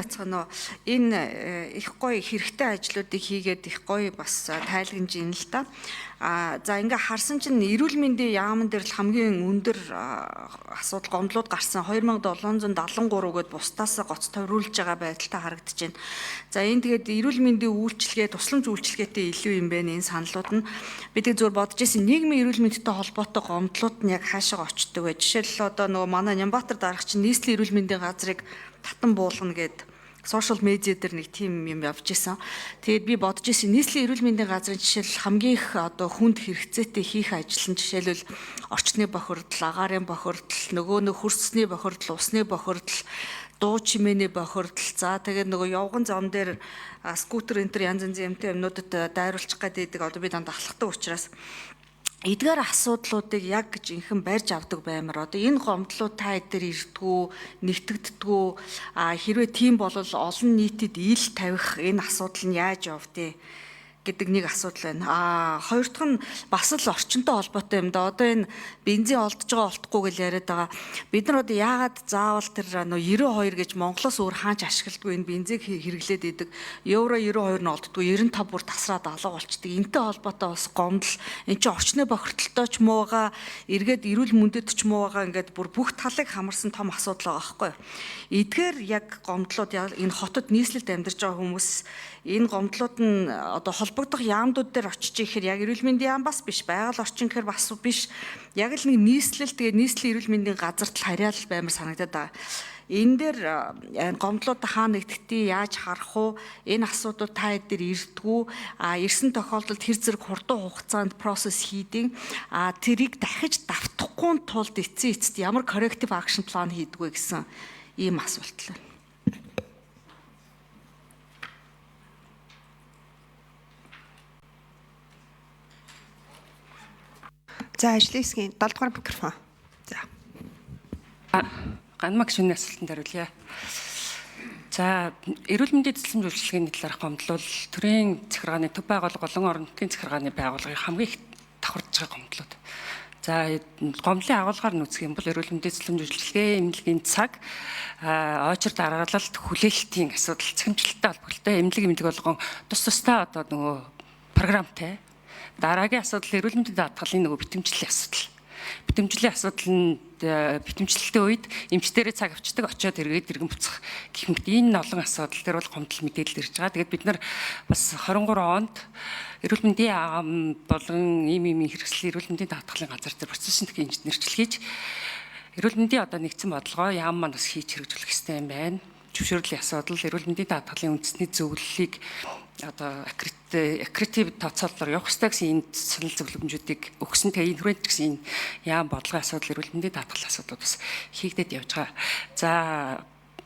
Цаана энэ их гоё хэрэгтэй ажлуудыг хийгээд их гоё бас тайлагнаж ийн л та. За ингээ харсан чинь эрүүл мэндийн яамн дээр л хамгийн өндөр асуудал гомдлууд гарсан 2773 гээд бусдаас гоц тойруулж байгаа байдалтай харагдаж байна. За энэ тэгээд эрүүл мэндийн үйлчилгээ, тусламж үйлчилгээтэй илүү юм байна энэ саналууд нь. Бид зөв бодож ирсэн нийгмийн эрүүл мэндтэй холбоотой гомдлууд нь яг хаашаа очдөг вэ? Жишээлбэл одоо нөгөө манай Нямбатар дарагч нийслэлийн эрүүл мэндийн газрыг татан буулгана гэд сошиал медиа дээр нэг тим юм явж исэн. Тэгээд би бодож исэн нийслэлийн эрүүл мэндийн газрын жишээл хамгийн их одоо хүнд хэрэгцээтэй хийх ажил нь жишээлбэл орчны бохирдол, агаарын бохирдол, нөгөө хөрсний бохирдол, усны бохирдол, дуу чимээний бохирдол. За тэгээд нөгөө явган зам дээр скутер энтер янз янзын юмнуудад дайруулчих гэдэг одоо би дандаа ахлахдаг учраас эдгээр асуудлуудыг яг жинхэнэ барьж авдаг баймар. Одоо энэ гомдлууд та эдгээр ирдгүү, нэгтгэддгүү, хэрвээ тийм бол олон нийтэд ил тавих энэ асуудал нь яаж явдээ гэдэг нэг асуудал байна. Хоёр дахь нь бас л орчинтой холбоотой юм да. Одоо энэ бензин олдож байгаа олдохгүй гэж яриад байгаа. Бид нар одоо яагаад заавал тэр 92 гэж Монголоос өөр хаач ашигладгүй энэ бензиг хэрэглээд идэг. Евро 92 нь олддгүй 95 бүр тасраад алга болчдөг. Энтэй холбоотой бас гомдол. Энд чинь орчны бохирдолтой ч муу байгаа, эргээд эрүүл мэндэд ч муу байгаа. Ингээд бүр бүх талыг хамарсан том асуудал байгаа байхгүй юу? Эдгээр яг гомдлууд энэ хотод нийслэлд амьдарч байгаа хүмүүс энэ гомдлууд нь одоо холбогдох яамдууд дээр очиж ихээр яг эрүүл мэндийн яам бас биш, байгаль орчин гэхээр бас биш. Яг л нэг нийслэл тэгээ нийслэлийн эрүүл мэндийн газарт л харьяал баймар санагдаад байгаа. Энэ дээр гомдлууд хаана нэгдэхтэй яаж харах уу? Энэ асуудууд та эдгээр ирдгүү, ирсэн тохиолдолд хэр зэрэг хурдан хугацаанд процесс хийдэг, тэрийг дахиж давтахгүй тулд эцэст ямар corrective action plan хийдгүү гэсэн ийм асуулт л байна. За ажлын хэсгийн 7 дугаар микрофон. За. Ганмаг шинэ асуултанд хариулъя. За, эрүүл мэндийн цэцлэмж үйлчилгээний талаарх гомдлол төрийн захиргааны төв байгууллага болон орон нутгийн захиргааны байгууллагыг хамгийн их давхарж байгаа гомдлууд. За, гомдлын агуулгаар нь үзэх юм бол эрүүл мэндийн цэцлэмж үйлчилгээ, эмнэлгийн цаг, очир дараалалт, хүлээлтийн асуудал, цахимжлалтай холбоотой эмнэлэг болгон тус тустай одоо нөгөө програмтай. Дараагийн асуудал эрүүл мэндийн даатгалын нөгөө битэмжлэлийн асуудал. Битэмжлэлийн асуудал нь битэмжлэлтийн үед эмчдэрээ цаг авчдаг очиод эргээд иргэн буцах гэх мэт энэ олон асуудал дээр бол гомдол мэдээлэл ирж байгаа. Тэгээд бид нар бас 23 онд эрүүл мэндийн яам болон ийм хэрэгсэл эрүүл мэндийн даатгалын газар дээр процессын техник инженерчлэл хийж эрүүл мэндийн одоо нэгдсэн бодлогоо яам маань бас хийж хэрэгжүүлэх хэрэгтэй юм байна. Зөвшөөрлийн асуудал эрүүл мэндийн даатгалын үндэсний зөвлөлийг одоо аккредитив тооцоололоор явах хэрэгтэй гэсэн энэ санал зөвлөмжүүдийг өгсөн. Тэгээ энэ хүрээнд ч гэсэн энэ яам бодлогын асуудал эрүүл мэндийн даатгалын асуудлууд бас хийгдээд явж байгаа. За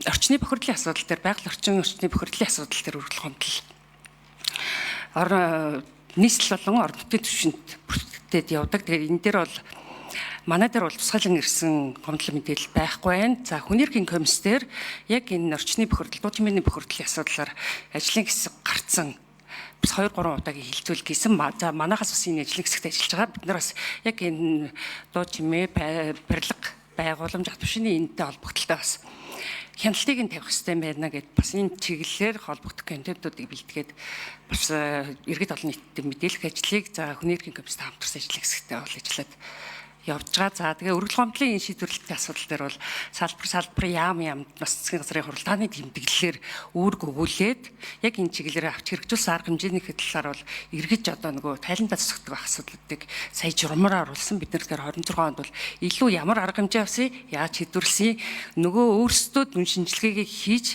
орчны бохирдлын асуудал дээр байгаль орчин орчны бохирдлын асуудал дээр үргэлж гомдол. Нийслэл болон орон нутгийн түвшинд бүртгэгдээд явдаг. Тэгээ энэ дээр бол манай дээр бол тусгайлан ирсэн гомдол мэдээлэл байхгүй байна. За хүний эрхийн комисс дээр яг энэ орчны бохирдол, дуу чимээний бохирдлын асуудлаар ажлын хэсэг гарцсан бас 2-3 удаагийн хилцүүл хийсэн. За манайхаас бас энэ ажлын хэсэгт ажиллаж байгаа. Бид нар бас яг энэ дуу чимээ, барилга, байгууламж, атвшины энэтэй холбогдлолтой бас хяналтыг нь тавих хэрэгтэй байна гэд бас энэ чиглэлээр холбогдох контентуудыг бэлтгээд бас иргэд олон нийтэд мэдээлэх ажлыг за хүний эрхийн комисстэй хамтарсан ажлын хэсэгтээ бол ажиллаад явж байгаа. За тэгээ өргөл гомдлын шийдвэрлэлтийн асуудал дээр бол салбарын яамд бас засгийн газрын хуралдааны тэмдэглэлээр үүрэг өгүүлээд яг энэ чиглэлээр авч хэрэгжүүлсэн арга хэмжээний талаар бол эргэж одоо нөгөө тайландаа зогсдог асуудлуудыг сая журмаар оруулсан. Бид нар тэгэхээр 26 онд бол илүү ямар арга хэмжээ авсан, яаж шийдвэрлсэн, нөгөө өөрсдөө дүн шинжилгээгээ хийж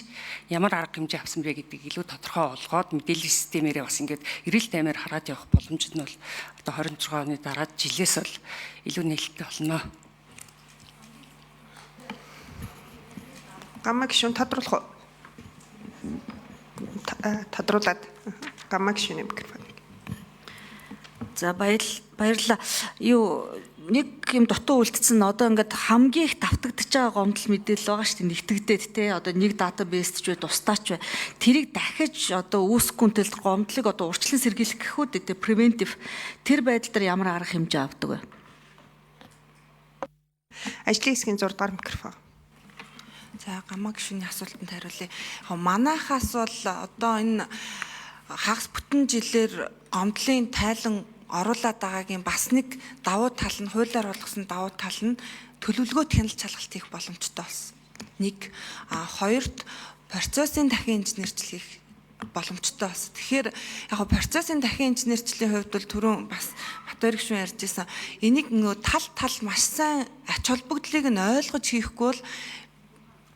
ямар арга хэмжээ авсан бэ гэдгийг илүү тодорхой олгоод мэдээллийн системээрээ бас ингээд эрэлт аймаар хараад явах боломж нь бол одоо 26 оны дараа жилээс бол илүү нээлттэй болно. Гамма гишүүн тодруулах уу? Тодруулаад гамма гишүүний микрофон. За баярлалаа. Нэг юм дутуу үлдсэн одоо ингээд хамгийн их давтагдж байгаа гомдол мэдээлэл байгаа шүү дээ нэгтгэгдээд те одоо нэг датабейст ч бай тустаач бай тэрийг дахиж одоо үүсэхгүй тул гомдлыг одоо урьдчилан сэргийлэх гэхүүд те превентив тэр байдал дээр ямар арга хэмжээ авдаг вэ? Ажлын хэсгийн 6 дугаар микрофон. За гамаа гишүүний асуултанд хариулъя. Яг манайхаас бол одоо энэ хагас бүтэн жилээр гомдлын тайлан оруулаад байгаагийн бас нэг давуу тал нь хуулиар болгосон давуу тал нь төлөвлөгөө хяналт шалгалт хийх боломжтой болсон. Нэг, хоёрт процессын дахин инженерчлэл хийх боломжтой болсон. Тэгэхээр яг процессын дахин инженерчлийн хувьд бол түрүүн бас Батбаяр гишүүн ярьж байсан. Энийг нөгөө тал маш сайн ач холбогдлыг нь ойлгож хийхгүй бол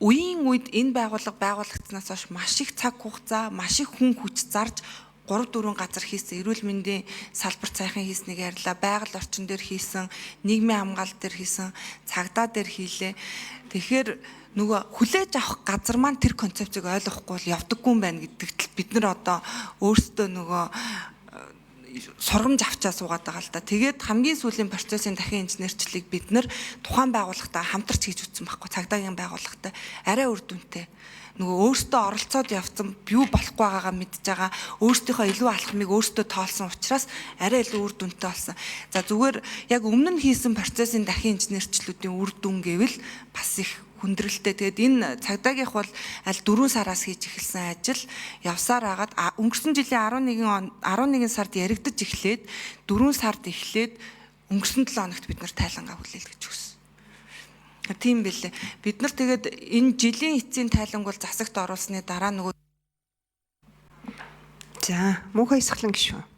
үеийн үед энэ байгууллага байгуулагдсанаас хойш маш их цаг хугацаа, маш их хүн хүч зарж 3-4 газар хийсэн, эрүүл мэндийн салбарт сайхан хийснийг ярьлаа, байгаль орчин дээр хийсэн, нийгмийн хамгаалалт дээр хийсэн, цагдаа дээр хийлээ. Тэгэхээр нөгөө хүлээж авах газар маань тэр концепцийг ойлгохгүй бол явдаггүй юм байна гэдэгт бид нар одоо өөрсдөө нөгөө сургамж авчаа суугаад байгаа л да. Тэгээд хамгийн сүүлийн процессын дахин инженерчлийг бид нар тухайн байгууллагатай хамтарч хийж үтсэн байхгүй, цагдаагийн байгууллагатай арай үр дүнтэй. Нөгөө өөртөө оролцоод явцсан юу болохгүй байгаагаа мэдж байгаа, өөртөөхөө илүү алхмыг өөртөө тоолсон учраас арай илүү үр дүнтэй болсон. За зүгээр яг өмнө нь хийсэн процессын дахин инженерчлүүдийн үр дүн гэвэл бас их хүндрэлтэй. Тэгээд энэ цагдаагийнх бол аль 4 сараас хийж эхэлсэн ажил явсаар хагаад өнгөрсөн жилийн 11 сард яригдаж эхлээд 4 сард эхлээд өнгөрсөн 7 хоногт бид нар тайлангаа хүлээл гэж өгсөн. Тийм байлээ. Бид нар тэгээд энэ жилийн эцсийн тайланг бол засагт оруулсны дараа нөгөө За, мөнхөө Исхлэн гишүүн.